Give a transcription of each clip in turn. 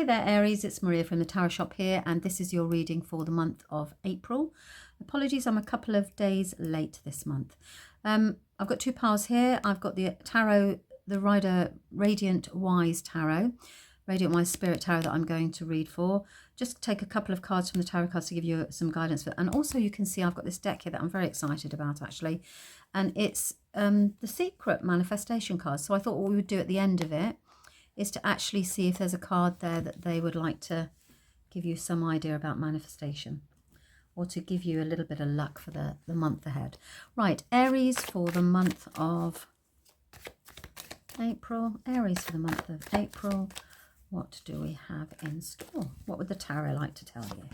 there, Aries, it's Maria from the Tarot Shop here, and this is your reading for the month of April. Apologies, I'm a couple of days late this month. I've got two piles here. I've got the tarot, the Rider Radiant Wise Tarot, Radiant Wise Spirit Tarot that I'm going to read for. Just take a couple of cards from the tarot cards to give you some guidance for, and also you can see I've got this deck here that I'm very excited about actually, and it's the Secret Manifestation cards. So I thought what we would do at the end of it is to actually see if there's a card there that they would like to give you some idea about manifestation, or to give you a little bit of luck for the month ahead. Right, Aries for the month of April. Aries for the month of April. What do we have in store? What would the tarot like to tell you?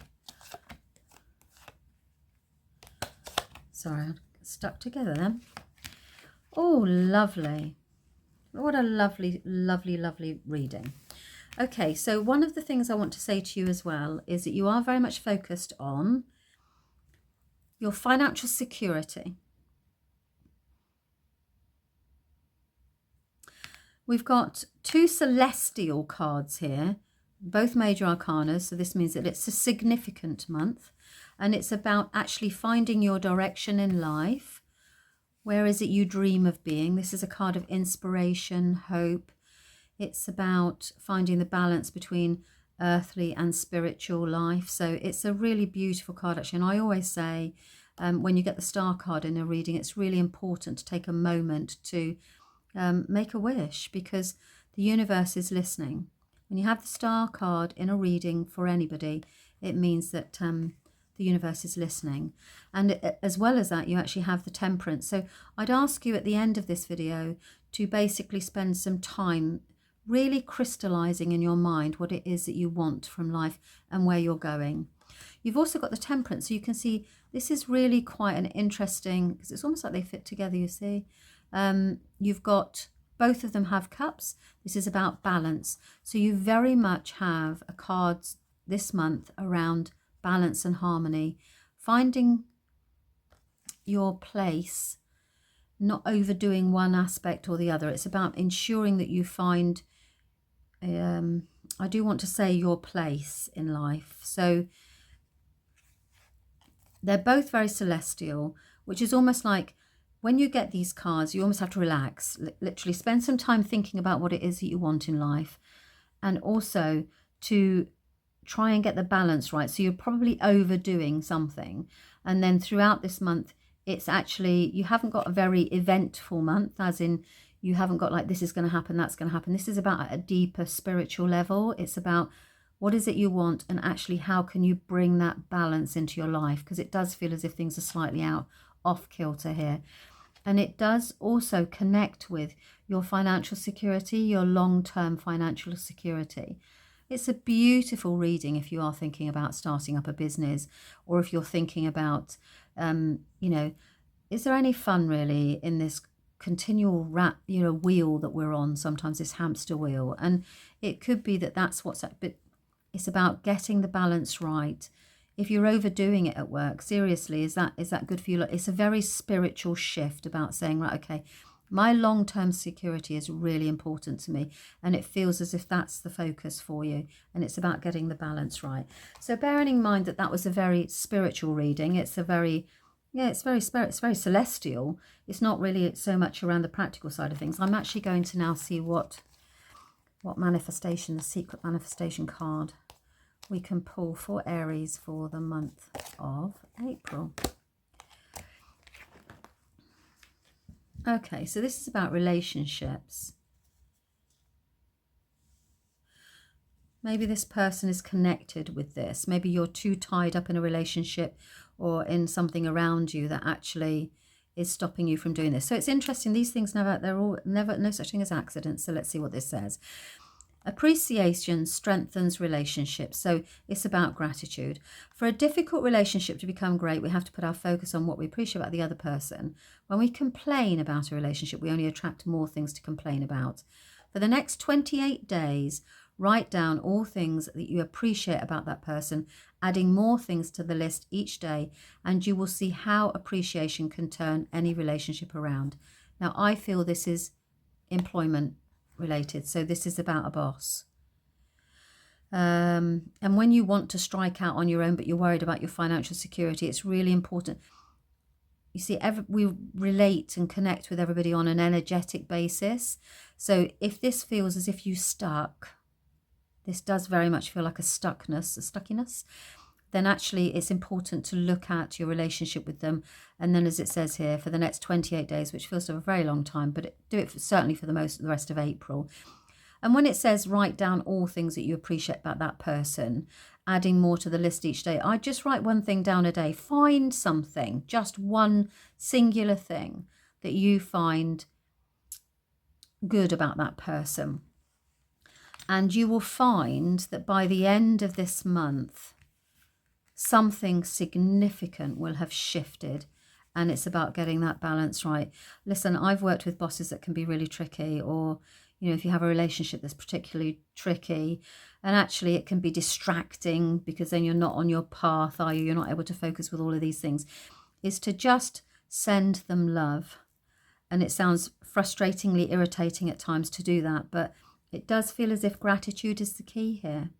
Sorry, I'm stuck together then. Oh, lovely. What a lovely, lovely, lovely reading. Okay, so one of the things I want to say to you as well is that you are very much focused on your financial security. We've got two celestial cards here, both major arcana, so this means that it's a significant month, and it's about actually finding your direction in life. Where is it you dream of being? This is a card of inspiration, hope. It's about finding the balance between earthly and spiritual life. So it's a really beautiful card actually. And I always say when you get the star card in a reading, it's really important to take a moment to make a wish, because the universe is listening. When you have the star card in a reading for anybody, it means that the universe is listening. And as well as that, you actually have the Temperance. So I'd ask you at the end of this video to basically spend some time really crystallizing in your mind what it is that you want from life and where you're going. You've also got the Temperance, so you can see this is really quite an interesting, because it's almost like they fit together, you see. You've got, both of them have cups. This is about balance. So you very much have a card this month around balance and harmony, finding your place, not overdoing one aspect or the other. It's about ensuring that you find, I do want to say, your place in life. So they're both very celestial, which is almost like when you get these cards, you almost have to relax, literally spend some time thinking about what it is that you want in life, and also to try and get the balance right. So you're probably overdoing something, and then throughout this month, it's actually, you haven't got a very eventful month, as in you haven't got like this is going to happen, that's going to happen. This is about a deeper spiritual level. It's about what is it you want, and actually how can you bring that balance into your life, because it does feel as if things are slightly off kilter here. And it does also connect with your financial security, your long-term financial security. It's a beautiful reading if you are thinking about starting up a business, or if you're thinking about, you know, is there any fun really in this continual wheel that we're on, sometimes this hamster wheel? And it could be that that's what's, but it's about getting the balance right. If you're overdoing it at work, seriously, is that good for you? It's a very spiritual shift about saying, right, okay, my long-term security is really important to me, and it feels as if that's the focus for you, and it's about getting the balance right. So bearing in mind that that was a very spiritual reading, it's a very, it's very celestial. It's not really so much around the practical side of things. I'm actually going to now see what manifestation, the Secret Manifestation card, we can pull for Aries for the month of April. Okay, so this is about relationships. Maybe this person is connected with this. Maybe you're too tied up in a relationship or in something around you that actually is stopping you from doing this. So it's interesting. These things never, no such thing as accidents. So let's see what this says. Appreciation strengthens relationships. So it's about gratitude. For a difficult relationship to become great, we have to put our focus on what we appreciate about the other person. When we complain about a relationship, we only attract more things to complain about. For the next 28 days, write down all things that you appreciate about that person, adding more things to the list each day, and you will see how appreciation can turn any relationship around. Now, I feel this is employment related, so this is about a boss. And when you want to strike out on your own, but you're worried about your financial security, it's really important. You see, we relate and connect with everybody on an energetic basis. So if this feels as if you stuck, this does very much feel like a stuckiness, then actually it's important to look at your relationship with them. And then, as it says here, for the next 28 days, which feels like a very long time, but do it certainly for the rest of April. And when it says write down all things that you appreciate about that person, adding more to the list each day, I just write one thing down a day. Find something, just one singular thing that you find good about that person. And you will find that by the end of this month, something significant will have shifted. And it's about getting that balance right. Listen, I've worked with bosses that can be really tricky, or, you know, if you have a relationship that's particularly tricky, and actually it can be distracting because then you're not on your path, are you? You're not able to focus with all of these things. Is to just send them love. And it sounds frustratingly irritating at times to do that, but it does feel as if gratitude is the key here.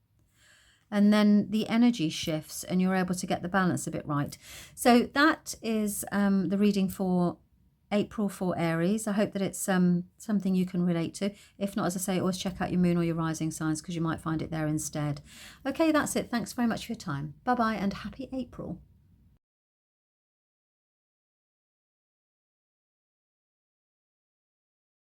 And then the energy shifts and you're able to get the balance a bit right. So that is the reading for April for Aries. I hope that it's something you can relate to. If not, as I say, always check out your moon or your rising signs because you might find it there instead. Okay, that's it. Thanks very much for your time. Bye-bye and happy April.